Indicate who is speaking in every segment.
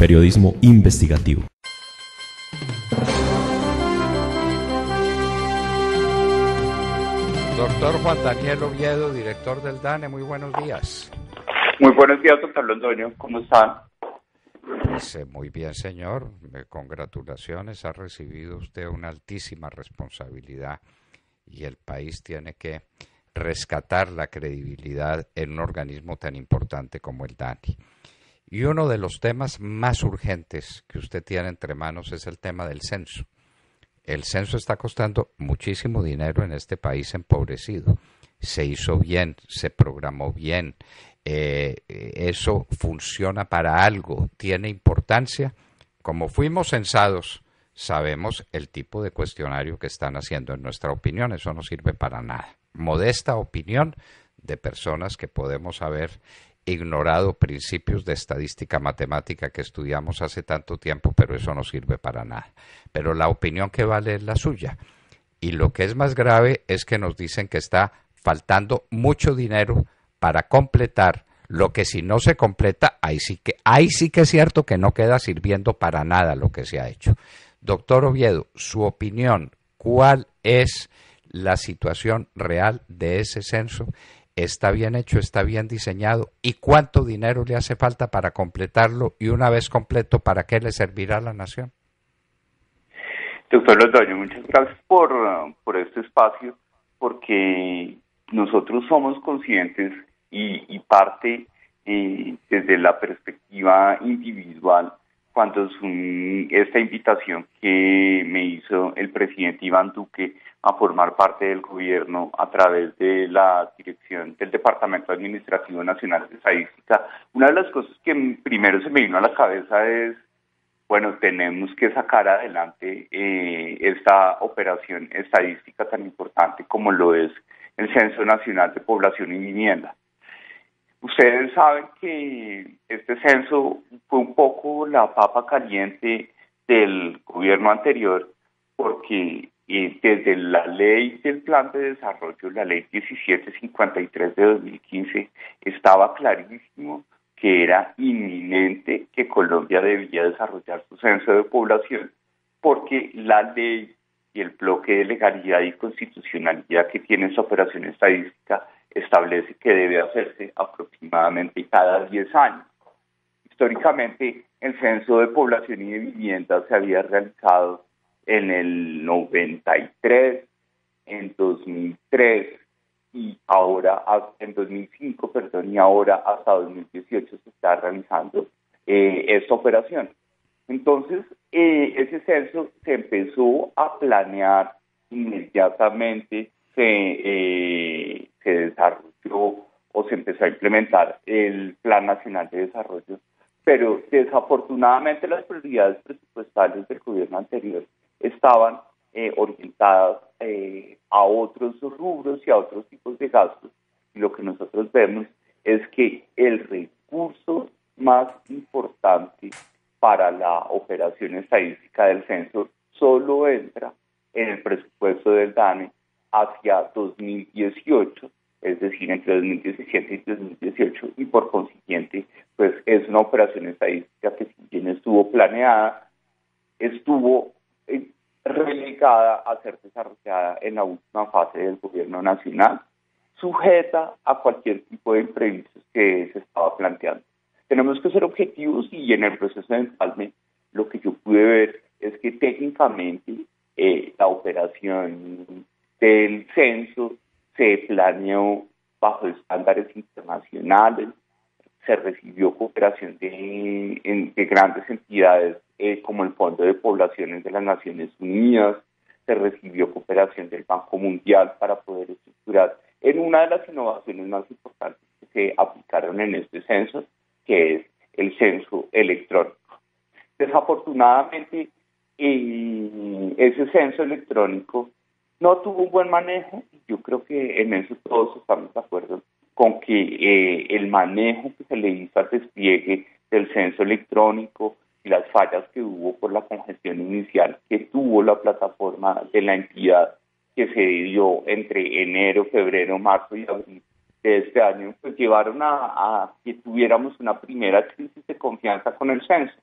Speaker 1: periodismo investigativo.
Speaker 2: Doctor Juan Daniel Oviedo, director del DANE, muy buenos días.
Speaker 3: Muy buenos días, doctor Londoño, ¿cómo están?
Speaker 2: Pues muy bien, señor, congratulaciones, ha recibido usted una altísima responsabilidad y el país tiene que rescatar la credibilidad en un organismo tan importante como el DANE. Y uno de los temas más urgentes que usted tiene entre manos es el tema del censo. El censo está costando muchísimo dinero en este país empobrecido. Se hizo bien, se programó bien, eso funciona para algo, tiene importancia. Como fuimos censados, sabemos el tipo de cuestionario que están haciendo. En nuestra opinión, eso no sirve para nada. Modesta opinión de personas que podemos haber ignorado principios de estadística matemática que estudiamos hace tanto tiempo, pero eso no sirve para nada. Pero la opinión que vale es la suya. Y lo que es más grave es que nos dicen que está faltando mucho dinero para completar lo que, si no se completa, ahí sí que es cierto que no queda sirviendo para nada lo que se ha hecho. Doctor Oviedo, su opinión, ¿cuál es la situación real de ese censo? ¿Está bien hecho, está bien diseñado? ¿Y cuánto dinero le hace falta para completarlo? Y una vez completo, ¿para qué le servirá a la nación?
Speaker 3: Doctor Londoño, muchas gracias por este espacio, porque nosotros somos conscientes y parte desde la perspectiva individual, cuando esta invitación que me hizo el presidente Iván Duque a formar parte del gobierno a través de la dirección del Departamento Administrativo Nacional de Estadística, una de las cosas que primero se me vino a la cabeza es, bueno, tenemos que sacar adelante esta operación estadística tan importante como lo es el Censo Nacional de Población y Vivienda. Ustedes saben que este censo fue un poco la papa caliente del gobierno anterior, porque desde la ley del Plan de Desarrollo, la ley 1753 de 2015, estaba clarísimo que era inminente que Colombia debía desarrollar su censo de población, porque la ley y el bloque de legalidad y constitucionalidad que tiene esa operación estadística establece que debe hacerse aproximadamente cada 10 años. Históricamente, el censo de población y de vivienda se había realizado en el 93, en 2003 y ahora en 2005, y ahora hasta 2018 se está realizando esta operación. Entonces, ese censo se empezó a planear inmediatamente, se desarrolló o se empezó a implementar el Plan Nacional de Desarrollo, pero desafortunadamente las prioridades presupuestales del gobierno anterior estaban orientadas a otros rubros y a otros tipos de gastos, y lo que nosotros vemos es que el recurso más importante para la operación estadística del censo solo entra en el presupuesto del DANE hacia 2018, es decir, entre 2017 y 2018, y por consiguiente, pues es una operación estadística que, si bien estuvo planeada, estuvo relegada a ser desarrollada en la última fase del gobierno nacional, sujeta a cualquier tipo de imprevistos que se estaba planteando. Tenemos que ser objetivos, y en el proceso de empalme lo que yo pude ver es que técnicamente la operación del censo se planeó bajo estándares internacionales, se recibió cooperación de grandes entidades como el Fondo de Poblaciones de las Naciones Unidas, se recibió cooperación del Banco Mundial para poder estructurar en una de las innovaciones más importantes que se aplicaron en este censo, que es el censo electrónico. Desafortunadamente, ese censo electrónico no tuvo un buen manejo, y yo creo que en eso todos estamos de acuerdo con que el manejo que se le hizo al despliegue del censo electrónico y las fallas que hubo por la congestión inicial que tuvo la plataforma de la entidad, que se dio entre enero, febrero, marzo y abril de este año, pues llevaron a que tuviéramos una primera crisis de confianza con el censo,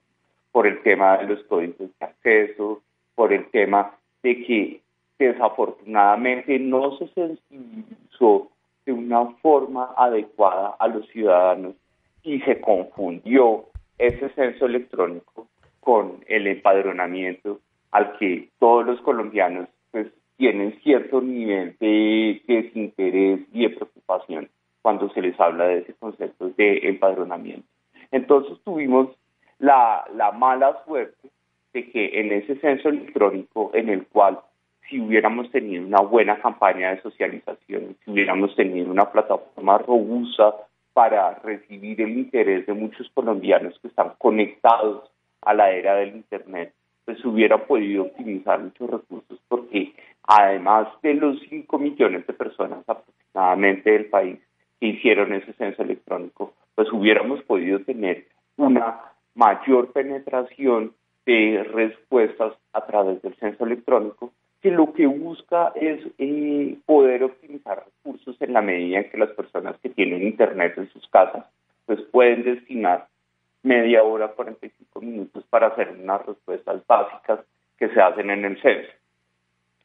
Speaker 3: por el tema de los códigos de acceso, por el tema de que desafortunadamente no se sensibilizó de una forma adecuada a los ciudadanos y se confundió ese censo electrónico con el empadronamiento al que todos los colombianos pues tienen cierto nivel de desinterés y de preocupación cuando se les habla de ese concepto de empadronamiento. Entonces tuvimos la mala suerte de que en ese censo electrónico, en el cual si hubiéramos tenido una buena campaña de socialización, si hubiéramos tenido una plataforma robusta para recibir el interés de muchos colombianos que están conectados a la era del Internet, pues hubiera podido optimizar muchos recursos, porque además de los 5 millones de personas aproximadamente del país que hicieron ese censo electrónico, pues hubiéramos podido tener una mayor penetración de respuestas a través del censo electrónico, que lo que busca es poder optimizar recursos en la medida en que las personas que tienen internet en sus casas pues pueden destinar media hora, 45 minutos para hacer unas respuestas básicas que se hacen en el censo.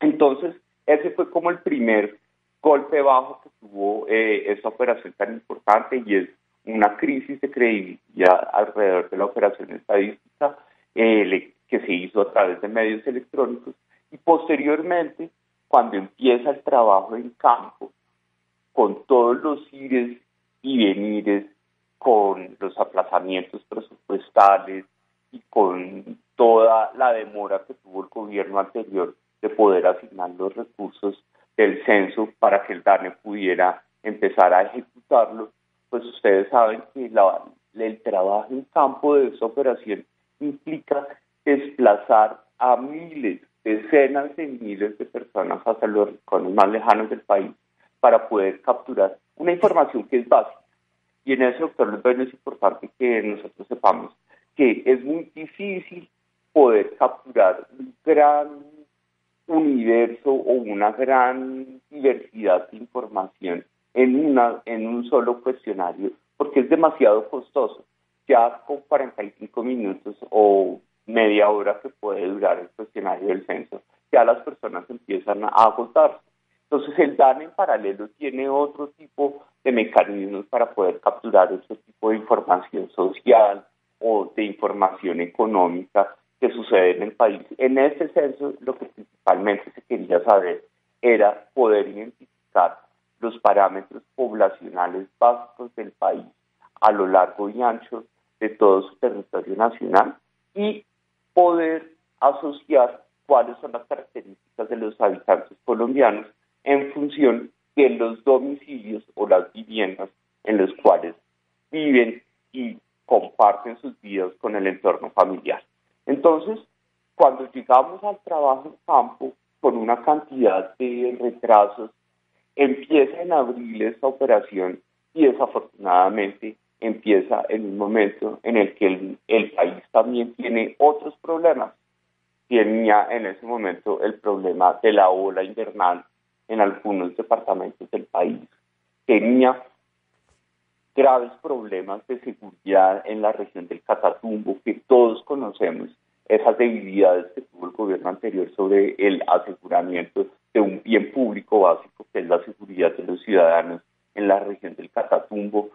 Speaker 3: Entonces, ese fue como el primer golpe bajo que tuvo esta operación tan importante, y es una crisis de credibilidad alrededor de la operación estadística que se hizo a través de medios electrónicos. Y posteriormente, cuando empieza el trabajo en campo, con todos los ires y venires, con los aplazamientos presupuestales y con toda la demora que tuvo el gobierno anterior de poder asignar los recursos del censo para que el DANE pudiera empezar a ejecutarlo, pues ustedes saben que el trabajo en campo de esta operación implica desplazar a miles, decenas de miles de personas hacia los rincones más lejanos del país para poder capturar una información que es básica. Y en eso, doctor Luis, es importante que nosotros sepamos que es muy difícil poder capturar un gran universo o una gran diversidad de información en un solo cuestionario, porque es demasiado costoso. Ya con 45 minutos o media hora que puede durar el cuestionario del censo, ya las personas empiezan a agotarse. Entonces el DANE en paralelo tiene otro tipo de mecanismos para poder capturar otro tipo de información social o de información económica que sucede en el país. En este censo lo que principalmente se quería saber era poder identificar los parámetros poblacionales básicos del país a lo largo y ancho de todo su territorio nacional y poder asociar cuáles son las características de los habitantes colombianos en función de los domicilios o las viviendas en los cuales viven y comparten sus vidas con el entorno familiar. Entonces, cuando llegamos al trabajo en campo, con una cantidad de retrasos, empieza en abril esta operación y desafortunadamente empieza en un momento en el que el país también tiene otros problemas. Tenía en ese momento el problema de la ola invernal en algunos departamentos del país. Tenía graves problemas de seguridad en la región del Catatumbo, que todos conocemos esas debilidades que tuvo el gobierno anterior sobre el aseguramiento de un bien público básico, que es la seguridad de los ciudadanos en la región del Catatumbo.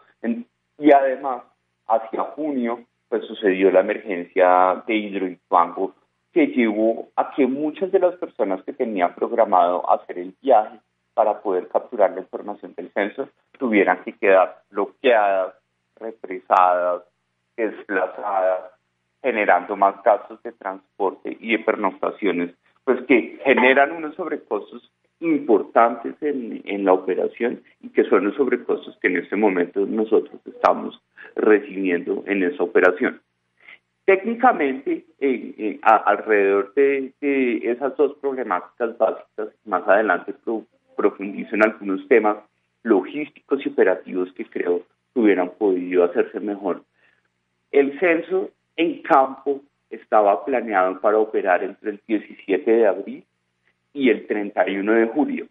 Speaker 3: Y además, hacia junio, pues sucedió la emergencia de Hidroituango, que llevó a que muchas de las personas que tenían programado hacer el viaje para poder capturar la información del censo tuvieran que quedar bloqueadas, represadas, desplazadas, generando más gastos de transporte y de pernoctaciones, pues que generan unos sobrecostos importantes en la operación y que son los sobrecostos que en este momento nosotros estamos recibiendo en esa operación. Técnicamente, alrededor de esas dos problemáticas básicas, más adelante profundizo en algunos temas logísticos y operativos que creo que hubieran podido hacerse mejor. El censo en campo estaba planeado para operar entre el 17 de abril y el 31 de julio.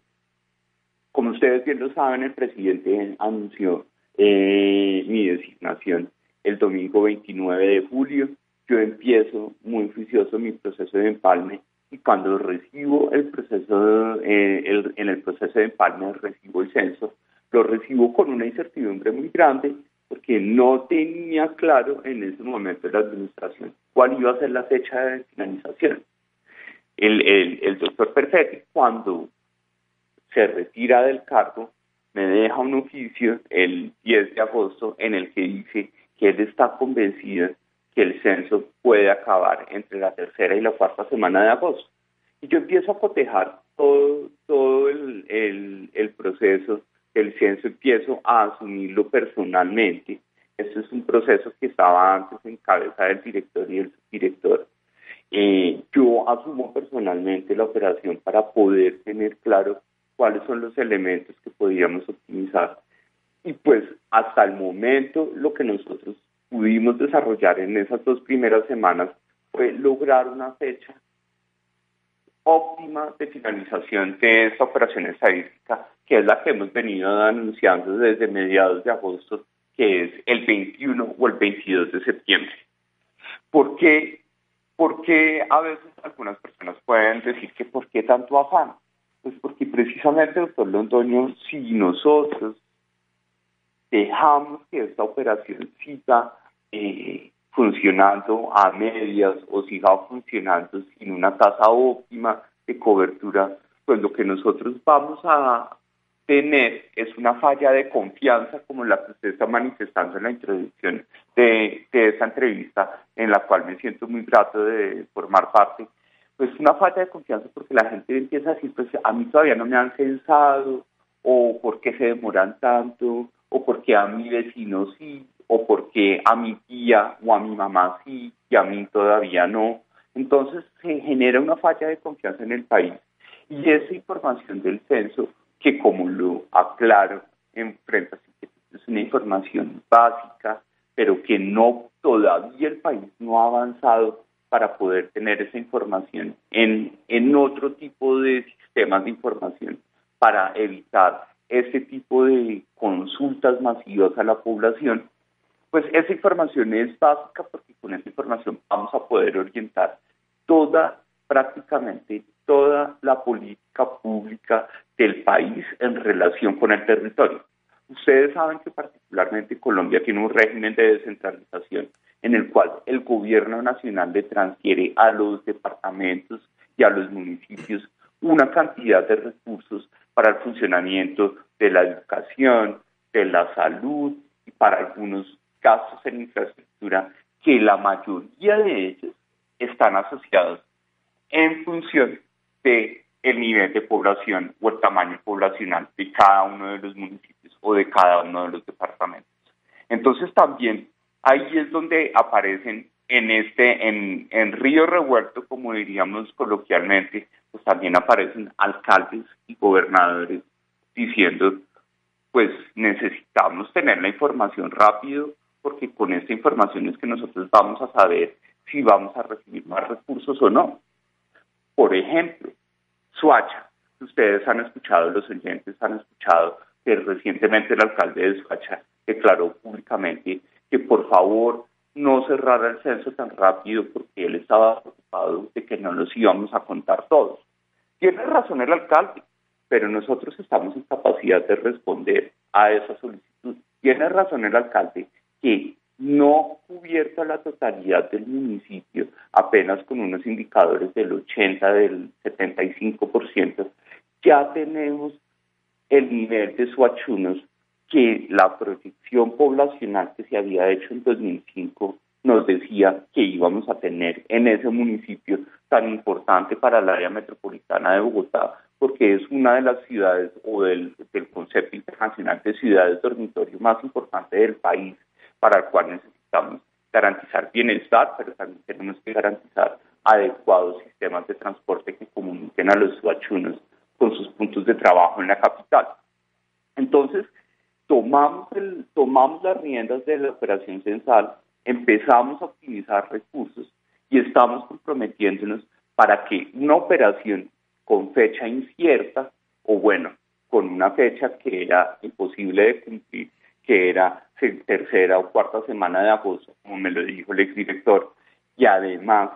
Speaker 3: Como ustedes bien lo saben, el presidente anunció mi designación el domingo 29 de julio. yo empiezo muy juicioso mi proceso de empalme y cuando recibo el proceso, en el proceso de empalme recibo el censo, lo recibo con una incertidumbre muy grande porque no tenía claro en ese momento de la administración cuál iba a ser la fecha de finalización. El doctor Perfetti, cuando se retira del cargo, me deja un oficio el 10 de agosto en el que dice que él está convencido que el censo puede acabar entre la tercera y la cuarta semana de agosto. Y yo empiezo a cotejar todo el proceso del censo, empiezo a asumirlo personalmente. Este es un proceso que estaba antes en cabeza del director y del subdirector. Yo asumo personalmente la operación para poder tener claro cuáles son los elementos que podíamos optimizar. Y pues hasta el momento lo que nosotros pudimos desarrollar en esas 2 primeras semanas fue lograr una fecha óptima de finalización de esta operación estadística, que es la que hemos venido anunciando desde mediados de agosto, que es el 21 o el 22 de septiembre. ¿Por qué? Porque a veces algunas personas pueden decir que ¿por qué tanto afán? Pues porque precisamente, doctor Londoño, si nosotros dejamos que esta operación siga funcionando a medias o siga funcionando sin una tasa óptima de cobertura, pues lo que nosotros vamos a tener es una falla de confianza como la que usted está manifestando en la introducción de esta entrevista, en la cual me siento muy grato de formar parte. Pues una falla de confianza porque la gente empieza a decir, pues a mí todavía no me han censado, o por qué se demoran tanto, o por qué a mi vecino sí, o por qué a mi tía o a mi mamá sí y a mí todavía no. Entonces se genera una falla de confianza en el país. Y esa información del censo, que como lo aclaro en frente a es una información básica, pero que no todavía el país no ha avanzado para poder tener esa información en otro tipo de sistemas de información para evitar ese tipo de consultas masivas a la población. Pues esa información es básica porque con esa información vamos a poder orientar prácticamente toda la política pública del país en relación con el territorio. Ustedes saben que particularmente Colombia tiene un régimen de descentralización en el cual el gobierno nacional le transfiere a los departamentos y a los municipios una cantidad de recursos para el funcionamiento de la educación, de la salud y para algunos gastos en infraestructura que la mayoría de ellos están asociados en función de el nivel de población o el tamaño poblacional de cada uno de los municipios o de cada uno de los departamentos. Entonces también ahí es donde aparecen en río revuelto, como diríamos coloquialmente, pues también aparecen alcaldes y gobernadores diciendo, pues necesitamos tener la información rápido, porque con esta información es que nosotros vamos a saber si vamos a recibir más recursos o no. Por ejemplo, Soacha, ustedes han escuchado, los oyentes han escuchado que recientemente el alcalde de Soacha declaró públicamente que por favor no cerrara el censo tan rápido porque él estaba preocupado de que no los íbamos a contar todos. Tiene razón el alcalde, pero nosotros estamos en capacidad de responder a esa solicitud. Tiene razón el alcalde que no cubierta la totalidad del municipio, apenas con unos indicadores del 80, del 75%, ya tenemos el nivel de suachunos que la proyección poblacional que se había hecho en 2005 nos decía que íbamos a tener en ese municipio tan importante para el área metropolitana de Bogotá, porque es una de las ciudades o del concepto internacional de ciudades dormitorio más importante del país, para el cual necesitamos garantizar bienestar, pero también tenemos que garantizar adecuados sistemas de transporte que comuniquen a los suachunos con sus puntos de trabajo en la capital. Entonces, tomamos las riendas de la operación censal, empezamos a optimizar recursos y estamos comprometiéndonos para que una operación con fecha incierta, o bueno, con una fecha que era imposible de cumplir, que era tercera o cuarta semana de agosto, como me lo dijo el exdirector, y además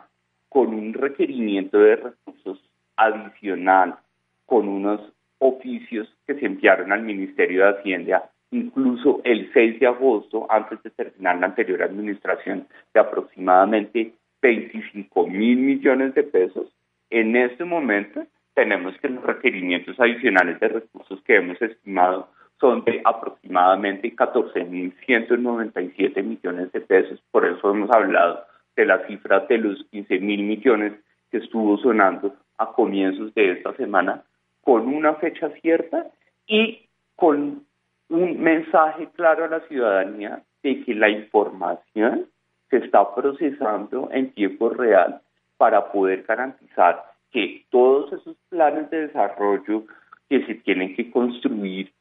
Speaker 3: con un requerimiento de recursos adicional, con unos oficios que se enviaron al Ministerio de Hacienda, incluso el 6 de agosto, antes de terminar la anterior administración, de aproximadamente 25.000 millones de pesos. En este momento tenemos que los requerimientos adicionales de recursos que hemos estimado son de aproximadamente 14.197 millones de pesos. Por eso hemos hablado de la cifra de los 15.000 millones que estuvo sonando a comienzos de esta semana, con una fecha cierta y con un mensaje claro a la ciudadanía de que la información se está procesando en tiempo real para poder garantizar que todos esos planes de desarrollo que se tienen que construir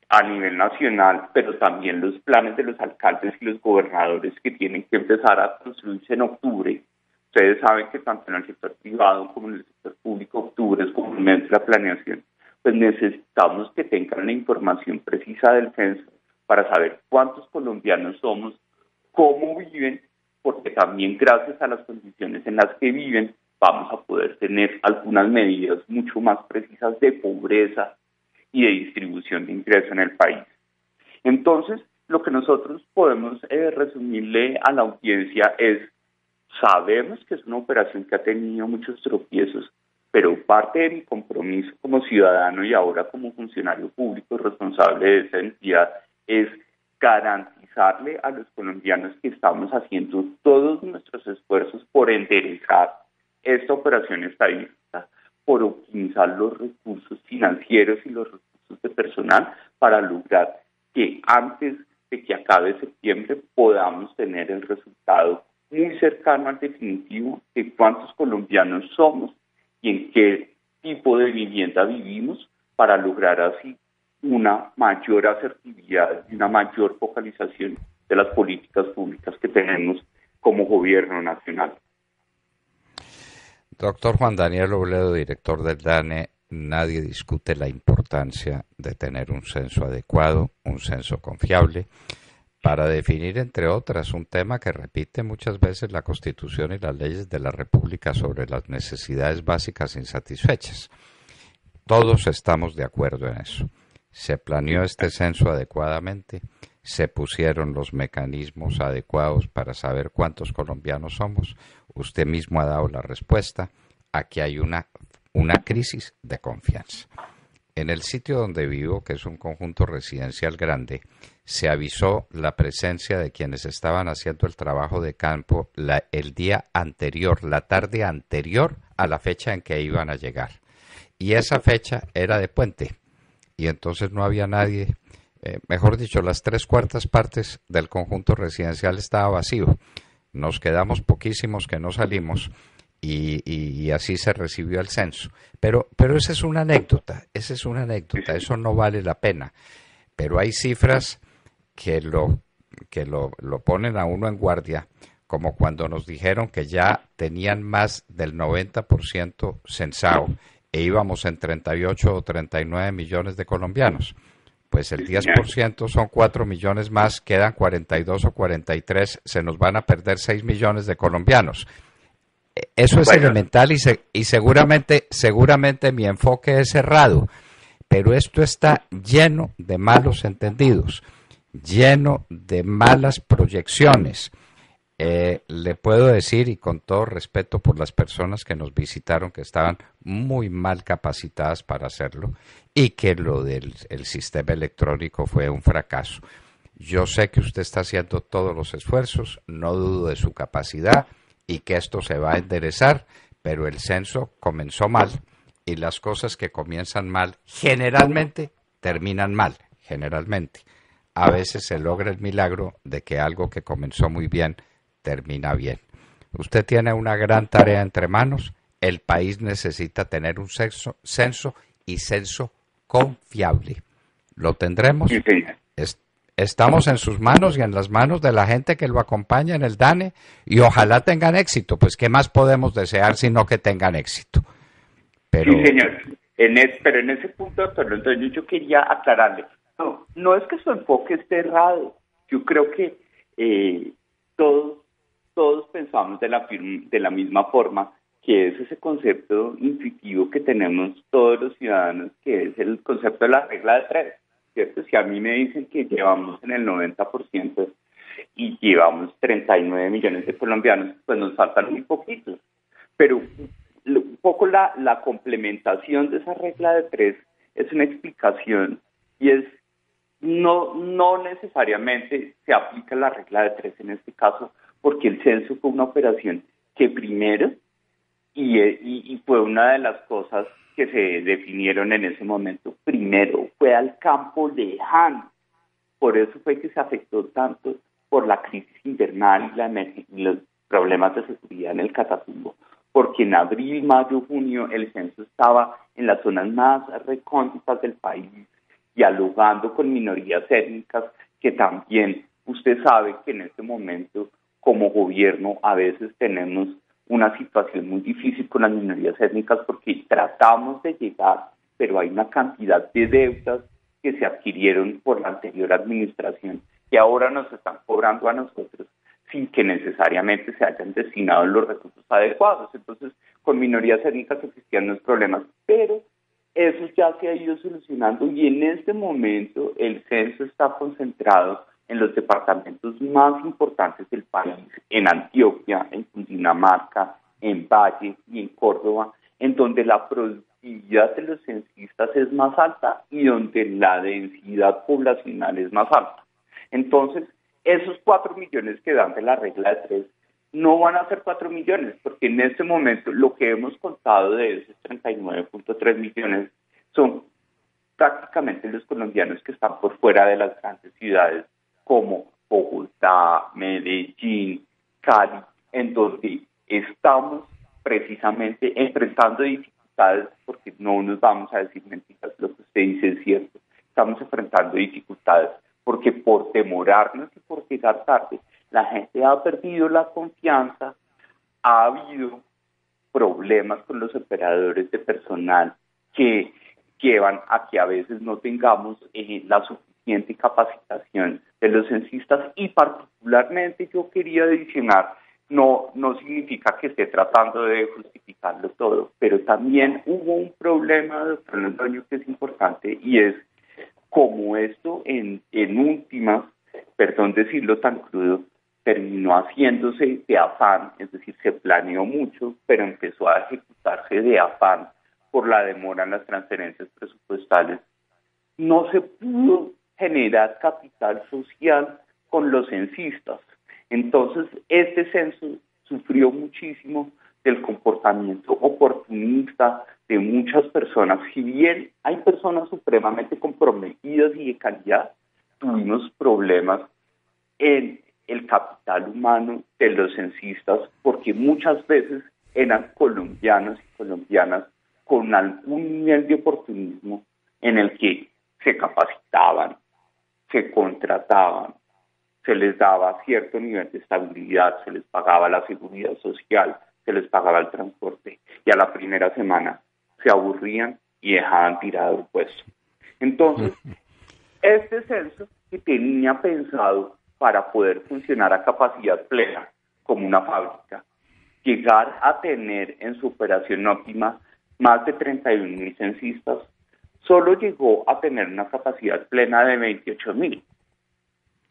Speaker 3: a nivel nacional, pero también los planes de los alcaldes y los gobernadores que tienen que empezar a construirse en octubre. Ustedes saben que tanto en el sector privado como en el sector público, octubre es comúnmente la planeación. Pues necesitamos que tengan la información precisa del censo para saber cuántos colombianos somos, cómo viven, porque también gracias a las condiciones en las que viven vamos a poder tener algunas medidas mucho más precisas de pobreza y de distribución de ingresos en el país. Entonces, lo que nosotros podemos resumirle a la audiencia es: sabemos que es una operación que ha tenido muchos tropiezos, pero parte de mi compromiso como ciudadano y ahora como funcionario público responsable de esa entidad es garantizarle a los colombianos que estamos haciendo todos nuestros esfuerzos por enderezar esta operación estadística, por optimizar los recursos financieros y los recursos de personal para lograr que antes de que acabe septiembre podamos tener el resultado muy cercano al definitivo de cuántos colombianos somos y en qué tipo de vivienda vivimos, para lograr así una mayor asertividad y una mayor focalización de las políticas públicas que tenemos como gobierno nacional.
Speaker 2: Doctor Juan Daniel Robledo, director del DANE, nadie discute la importancia de tener un censo adecuado, un censo confiable, para definir, entre otras, un tema que repite muchas veces la Constitución y las leyes de la República sobre las necesidades básicas insatisfechas. Todos estamos de acuerdo en eso. Se planeó este censo adecuadamente, se pusieron los mecanismos adecuados para saber cuántos colombianos somos. Usted mismo ha dado la respuesta. Aquí hay una crisis de confianza. En el sitio donde vivo, que es un conjunto residencial grande, se avisó la presencia de quienes estaban haciendo el trabajo de campo el día anterior, la tarde anterior a la fecha en que iban a llegar. Y esa fecha era de puente. Y entonces no había nadie, mejor dicho, las 3/4 partes del conjunto residencial estaba vacío. Nos quedamos poquísimos que no salimos y así se recibió el censo. Pero esa es una anécdota, eso no vale la pena. Pero hay cifras que lo ponen a uno en guardia, como cuando nos dijeron que ya tenían más del 90% censado e íbamos en 38 o 39 millones de colombianos. Pues el 10% son 4 millones más, quedan 42 o 43, se nos van a perder 6 millones de colombianos. Eso es elemental y seguramente mi enfoque es errado, pero esto está lleno de malos entendidos, lleno de malas proyecciones. Le puedo decir, y con todo respeto por las personas que nos visitaron, que estaban muy mal capacitadas para hacerlo y que lo del sistema electrónico fue un fracaso. Yo sé que usted está haciendo todos los esfuerzos, no dudo de su capacidad y que esto se va a enderezar, pero el censo comenzó mal y las cosas que comienzan mal generalmente terminan mal, generalmente. A veces se logra el milagro de que algo que comenzó muy bien termina bien. Usted tiene una gran tarea entre manos. El país necesita tener un censo y censo confiable. ¿Lo tendremos? Estamos en sus manos y en las manos de la gente que lo acompaña en el DANE y ojalá tengan éxito. Pues, ¿qué más podemos desear sino que tengan éxito? Pero...
Speaker 3: Sí, señor. Pero en ese punto, doctor, entonces yo quería aclararle. No es que su enfoque esté errado. Yo creo que todos todos pensamos de la misma forma, que es ese concepto intuitivo que tenemos todos los ciudadanos, que es el concepto de la regla de tres, ¿cierto? Si a mí me dicen que llevamos en el 90% y llevamos 39 millones de colombianos, pues nos faltan muy poquitos. Pero un poco la complementación de esa regla de tres es una explicación y es no necesariamente se aplica la regla de tres en este caso, porque el censo fue una operación que primero, y fue una de las cosas que se definieron en ese momento, primero fue al campo lejano, por eso fue que se afectó tanto por la crisis invernal y los problemas de seguridad en el Catatumbo, porque en abril, mayo, junio el censo estaba en las zonas más recónditas del país, dialogando con minorías étnicas que también usted sabe que en este momento como gobierno a veces tenemos una situación muy difícil con las minorías étnicas porque tratamos de llegar, pero hay una cantidad de deudas que se adquirieron por la anterior administración y ahora nos están cobrando a nosotros sin que necesariamente se hayan destinado los recursos adecuados. Entonces, con minorías étnicas existían los problemas, pero eso ya se ha ido solucionando y en este momento el censo está concentrado en los departamentos más importantes del país, en Antioquia, en Cundinamarca, en Valle y en Córdoba, en donde la productividad de los censistas es más alta y donde la densidad poblacional es más alta. Entonces, esos 4 millones que dan de la regla de tres no van a ser 4 millones, porque en este momento lo que hemos contado de esos 39.3 millones son prácticamente los colombianos que están por fuera de las grandes ciudades como Bogotá, Medellín, Cali, en donde estamos precisamente enfrentando dificultades, porque no nos vamos a decir mentiras, lo que usted dice es cierto, estamos enfrentando dificultades, porque por demorarnos y por llegar tarde, la gente ha perdido la confianza, ha habido problemas con los operadores de personal que llevan a que a veces no tengamos la suficiente capacitación de los censistas y particularmente yo quería adicionar, no significa que esté tratando de justificarlo todo, pero también hubo un problema, doctor Londoño, que es importante y es como esto en últimas, perdón decirlo tan crudo, terminó haciéndose de afán, es decir, se planeó mucho, pero empezó a ejecutarse de afán por la demora en las transferencias presupuestales. No se pudo generar capital social con los censistas. Entonces, este censo sufrió muchísimo del comportamiento oportunista de muchas personas. Si bien hay personas supremamente comprometidas y de calidad, tuvimos problemas en el capital humano de los censistas, porque muchas veces eran colombianos y colombianas con algún nivel de oportunismo en el que se capacitaban, se contrataban, se les daba cierto nivel de estabilidad, se les pagaba la seguridad social, se les pagaba el transporte, y a la primera semana se aburrían y dejaban tirado el puesto. Entonces, este censo que tenía pensado para poder funcionar a capacidad plena como una fábrica, llegar a tener en su operación óptima más de 31.000 censistas, solo llegó a tener una capacidad plena de 28.000.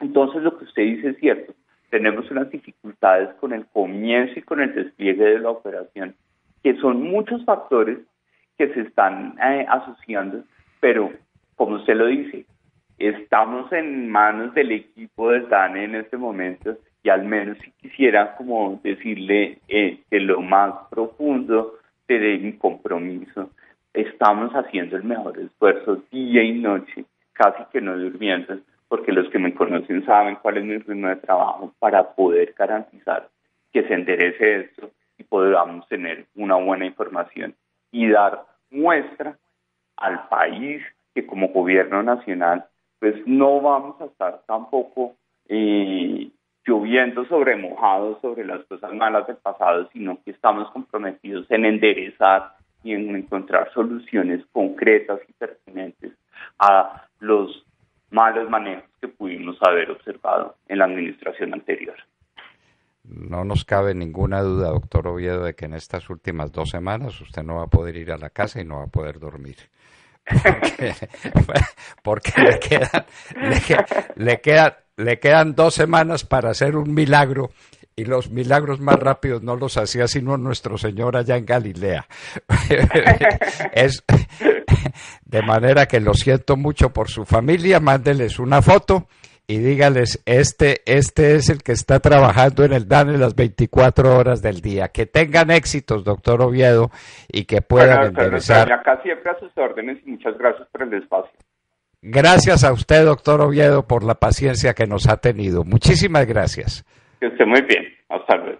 Speaker 3: Entonces lo que usted dice es cierto, tenemos unas dificultades con el comienzo y con el despliegue de la operación, que son muchos factores que se están asociando, pero como usted lo dice, estamos en manos del equipo de DANE en este momento y al menos si quisiera como decirle de lo más profundo de mi compromiso, estamos haciendo el mejor esfuerzo día y noche, casi que no durmiendo, porque los que me conocen saben cuál es mi ritmo de trabajo para poder garantizar que se enderece esto y podamos tener una buena información y dar muestra al país que como gobierno nacional pues no vamos a estar tampoco lloviendo sobre mojados sobre las cosas malas del pasado, sino que estamos comprometidos en enderezar y en encontrar soluciones concretas y pertinentes a los malos manejos que pudimos haber observado en la administración anterior.
Speaker 2: No nos cabe ninguna duda, doctor Oviedo, de que en estas últimas 2 semanas usted no va a poder ir a la casa y no va a poder dormir. Porque le quedan 2 semanas para hacer un milagro, y los milagros más rápidos no los hacía sino nuestro Señor allá en Galilea. De manera que lo siento mucho por su familia, mándeles una foto y dígales, este es el que está trabajando en el DANE las 24 horas del día. Que tengan éxitos, doctor Oviedo, y que puedan enderezar.
Speaker 3: Acá siempre a sus órdenes y muchas gracias por el espacio.
Speaker 2: Gracias a usted, doctor Oviedo, por la paciencia que nos ha tenido. Muchísimas gracias.
Speaker 3: Que esté muy bien. Hasta luego.